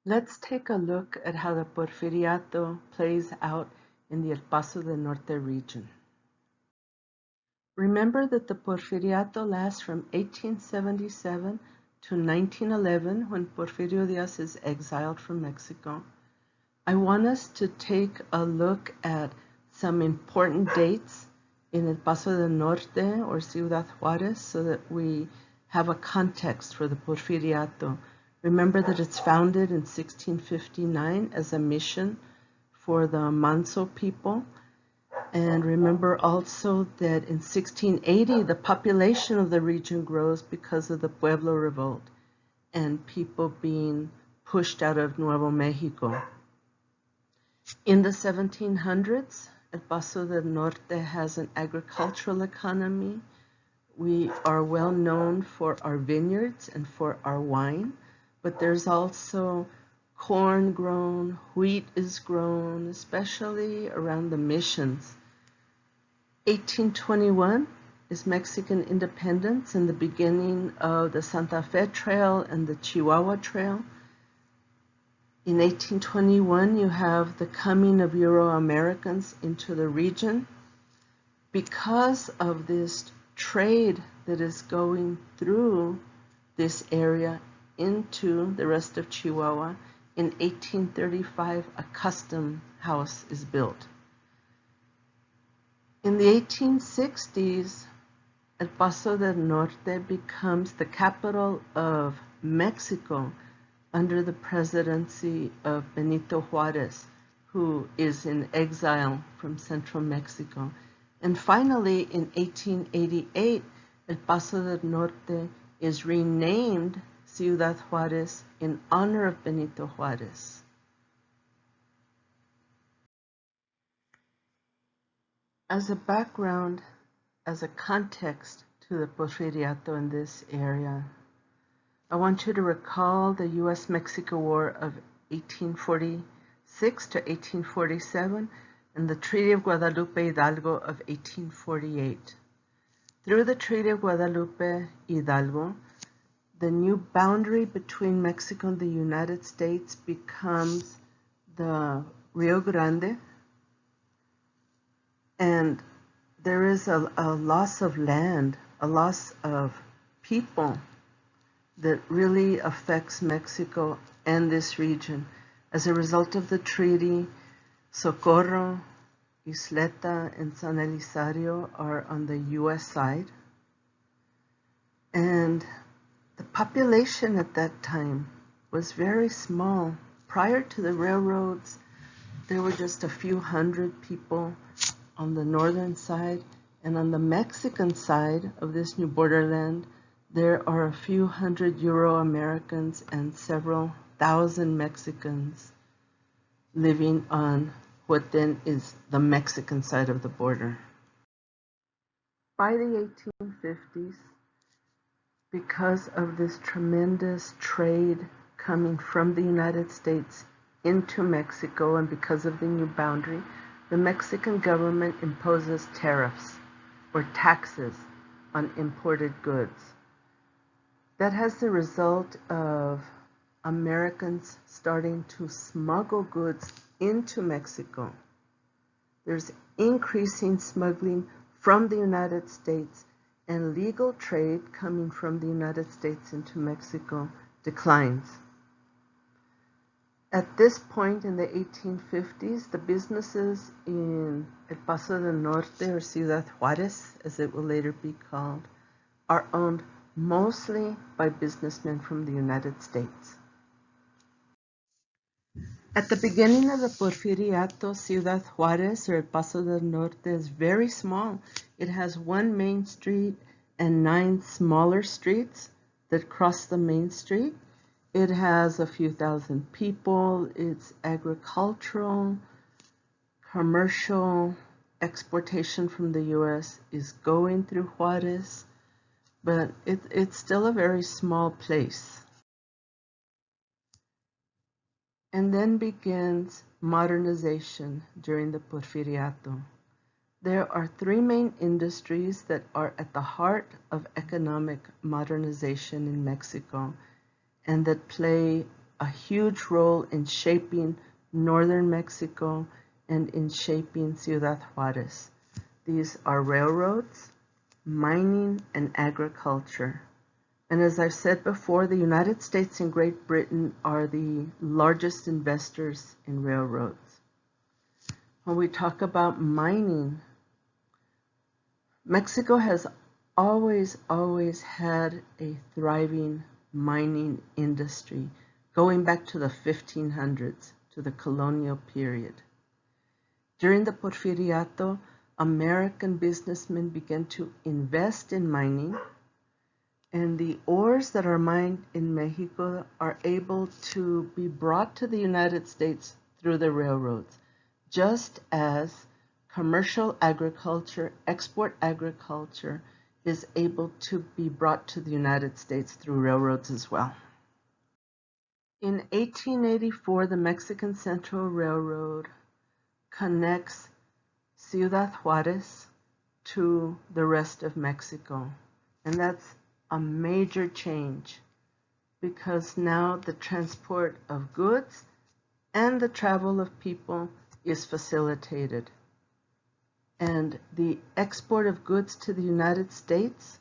Let's take a look at how the Porfiriato plays out in the El Paso del Norte region. Remember that the Porfiriato lasts from 1877 to 1911 when Porfirio Diaz is exiled from Mexico. I want us to take a look at some important dates in El Paso del Norte or Ciudad Juárez so that we have a context for the Porfiriato. Remember that it's founded in 1659 as a mission for the Manso people. And remember also that in 1680, the population of the region grows because of the Pueblo Revolt and people being pushed out of Nuevo Mexico. In the 1700s, El Paso del Norte has an agricultural economy. We are well known for our vineyards and for our wine, but there's also corn grown, wheat is grown, especially around the missions. 1821 is Mexican independence and the beginning of the Santa Fe Trail and the Chihuahua Trail. In 1821, you have the coming of Euro-Americans into the region. Because of this trade that is going through this area into the rest of Chihuahua, in 1835, a custom house is built. In the 1860s, El Paso del Norte becomes the capital of Mexico under the presidency of Benito Juárez, who is in exile from central Mexico. And finally, in 1888, El Paso del Norte is renamed Ciudad Juárez in honor of Benito Juárez. As a background, as a context to the Porfiriato in this area, I want you to recall the U.S.-Mexico War of 1846 to 1847 and the Treaty of Guadalupe Hidalgo of 1848. Through the Treaty of Guadalupe Hidalgo, the new boundary between Mexico and the United States becomes the Rio Grande, and there is a loss of land, a loss of people that really affects Mexico and this region. As a result of the treaty, Socorro, Isleta, and San Elizario are on the U.S. side. And the population at that time was very small. Prior to the railroads, there were just a few hundred people on the northern side, and on the Mexican side of this new borderland, there are a few hundred Euro-Americans and several thousand Mexicans living on what then is the Mexican side of the border. By the 1850s, because of this tremendous trade coming from the United States into Mexico and because of the new boundary, the Mexican government imposes tariffs or taxes on imported goods. That has the result of Americans starting to smuggle goods into Mexico. There's increasing smuggling from the United States, and legal trade coming from the United States into Mexico declines. At this point in the 1850s, the businesses in El Paso del Norte, or Ciudad Juárez, as it will later be called, are owned mostly by businessmen from the United States. At the beginning of the Porfiriato, Ciudad Juárez, or El Paso del Norte, is very small. It has one main street and 9 smaller streets that cross the main street. It has a few thousand people. It's agricultural, commercial, exportation from the U.S. is going through Juárez, but it's still a very small place. And then begins modernization during the Porfiriato. There are 3 main industries that are at the heart of economic modernization in Mexico and that play a huge role in shaping northern Mexico and in shaping Ciudad Juarez. These are railroads, mining, and agriculture. And as I've said before, the United States and Great Britain are the largest investors in railroads. When we talk about mining, Mexico has always had a thriving mining industry, going back to the 1500s, to the colonial period. During the Porfiriato, American businessmen began to invest in mining, and the ores that are mined in Mexico are able to be brought to the United States through the railroads, just as commercial agriculture, export agriculture, is able to be brought to the United States through railroads as well. In 1884, the Mexican Central Railroad connects Ciudad Juarez to the rest of Mexico. And that's a major change because now the transport of goods and the travel of people is facilitated. And the export of goods to the United States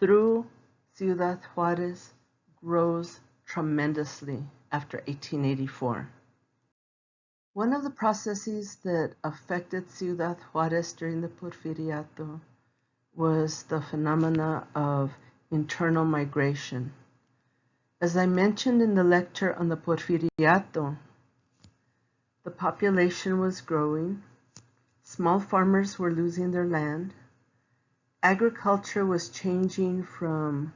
through Ciudad Juarez grows tremendously after 1884. One of the processes that affected Ciudad Juarez during the Porfiriato was the phenomena of internal migration. As I mentioned in the lecture on the Porfiriato, the population was growing, small farmers were losing their land, agriculture was changing from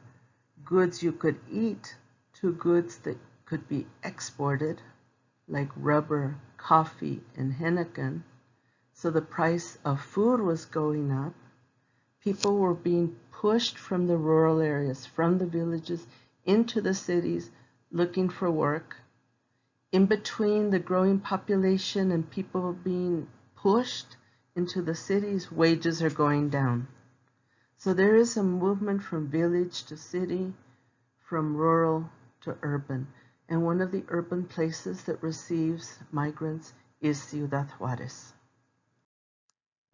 goods you could eat to goods that could be exported, like rubber, coffee, and henequen. So the price of food was going up. People were being pushed from the rural areas, from the villages, into the cities, looking for work. In between the growing population and people being pushed into the cities, wages are going down. So there is a movement from village to city, from rural to urban. And one of the urban places that receives migrants is Ciudad Juarez.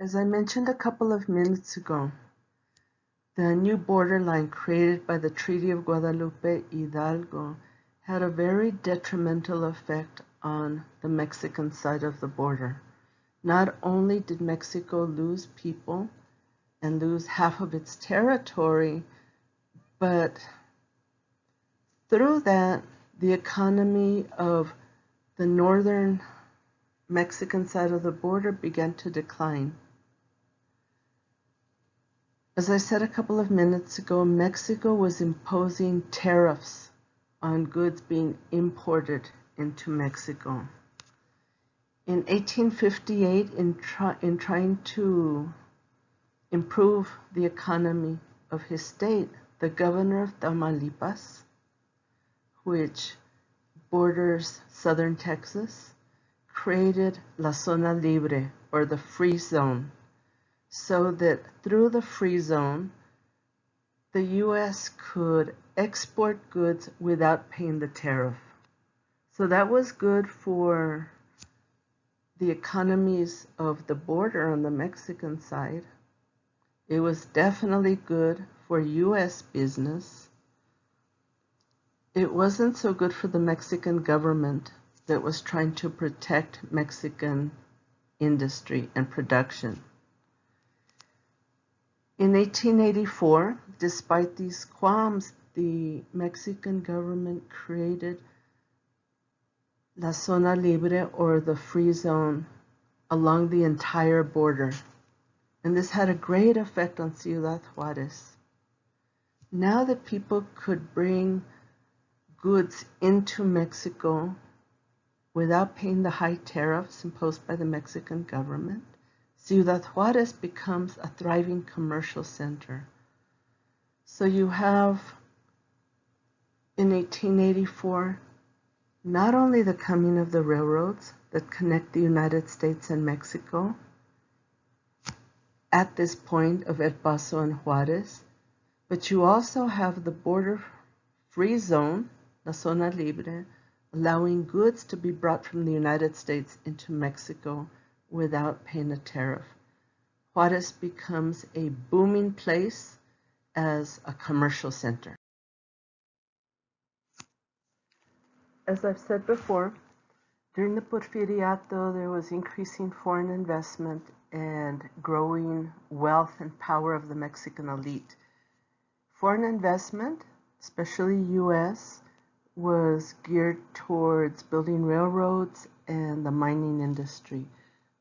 As I mentioned a couple of minutes ago, the new borderline created by the Treaty of Guadalupe Hidalgo had a very detrimental effect on the Mexican side of the border. Not only did Mexico lose people and lose half of its territory, but through that, the economy of the northern Mexican side of the border began to decline. As I said a couple of minutes ago, Mexico was imposing tariffs on goods being imported into Mexico. In 1858, in trying to improve the economy of his state, the governor of Tamaulipas, which borders southern Texas, created La Zona Libre, or the free zone, so that through the free zone, the U.S. could export goods without paying the tariff. So that was good for the economies of the border on the Mexican side. It was definitely good for U.S. business. It wasn't so good for the Mexican government that was trying to protect Mexican industry and production. In 1884, despite these qualms, the Mexican government created La Zona Libre, or the free zone, along the entire border. And this had a great effect on Ciudad Juarez. Now that people could bring goods into Mexico without paying the high tariffs imposed by the Mexican government, Ciudad Juarez becomes a thriving commercial center. So you have, in 1884, not only the coming of the railroads that connect the United States and Mexico at this point of El Paso and Juarez, but you also have the border free zone, La Zona Libre, allowing goods to be brought from the United States into Mexico without paying a tariff. Juarez becomes a booming place as a commercial center. As I've said before, during the Porfiriato, there was increasing foreign investment and growing wealth and power of the Mexican elite. Foreign investment, especially U.S., was geared towards building railroads and the mining industry.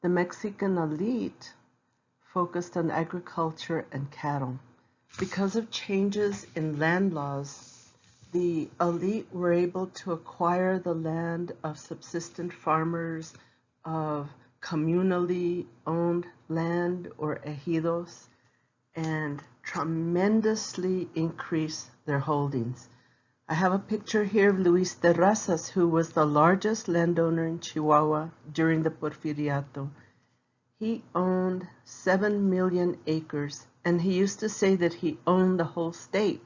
The Mexican elite focused on agriculture and cattle. Because of changes in land laws, the elite were able to acquire the land of subsistent farmers, of communally owned land or ejidos, and tremendously increase their holdings. I have a picture here of Luis Terrazas, who was the largest landowner in Chihuahua during the Porfiriato. He owned 7 million acres, and he used to say that he owned the whole state,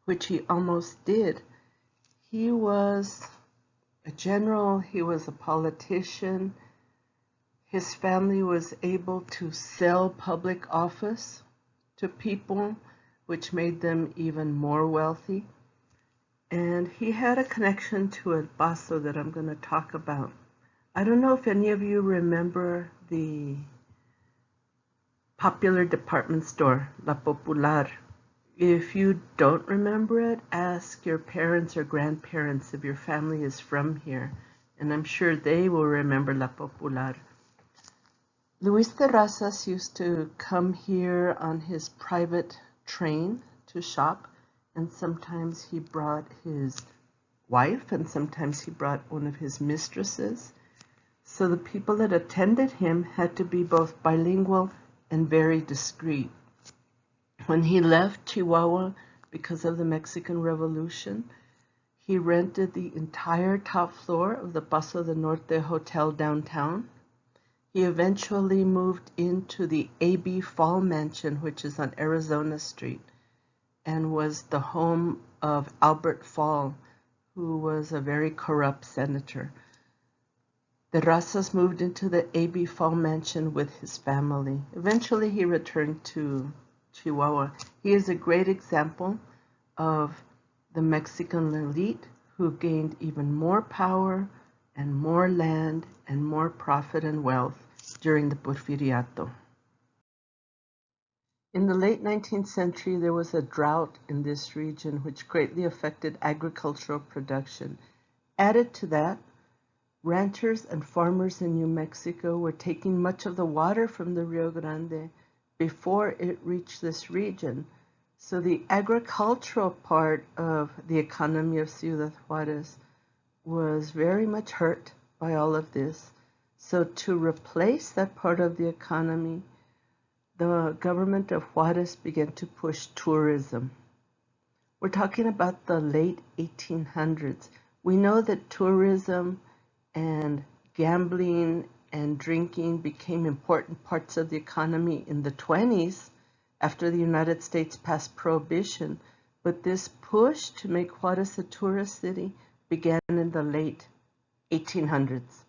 which he almost did. He was a general, he was a politician. His family was able to sell public office to people, which made them even more wealthy. And he had a connection to El Paso that I'm going to talk about. I don't know if any of you remember the popular department store, La Popular. If you don't remember it, ask your parents or grandparents if your family is from here, and I'm sure they will remember La Popular. Luis Terrazas used to come here on his private train to shop, and sometimes he brought his wife, and sometimes he brought one of his mistresses. So the people that attended him had to be both bilingual and very discreet. When he left Chihuahua because of the Mexican Revolution, he rented the entire top floor of the Paso del Norte hotel downtown. He eventually moved into the A.B. Fall Mansion, which is on Arizona Street, and was the home of Albert Fall, who was a very corrupt senator. Terrazas moved into the A.B. Fall Mansion with his family. Eventually, he returned to Chihuahua. He is a great example of the Mexican elite who gained even more power and more land and more profit and wealth during the Porfiriato. In the late 19th century, there was a drought in this region which greatly affected agricultural production. Added to that, ranchers and farmers in New Mexico were taking much of the water from the Rio Grande before it reached this region. So the agricultural part of the economy of Ciudad Juarez was very much hurt by all of this. So to replace that part of the economy, the government of Juarez began to push tourism. We're talking about the late 1800s. We know that tourism and gambling and drinking became important parts of the economy in the 20s after the United States passed prohibition, but this push to make Juarez a tourist city began in the late 1800s.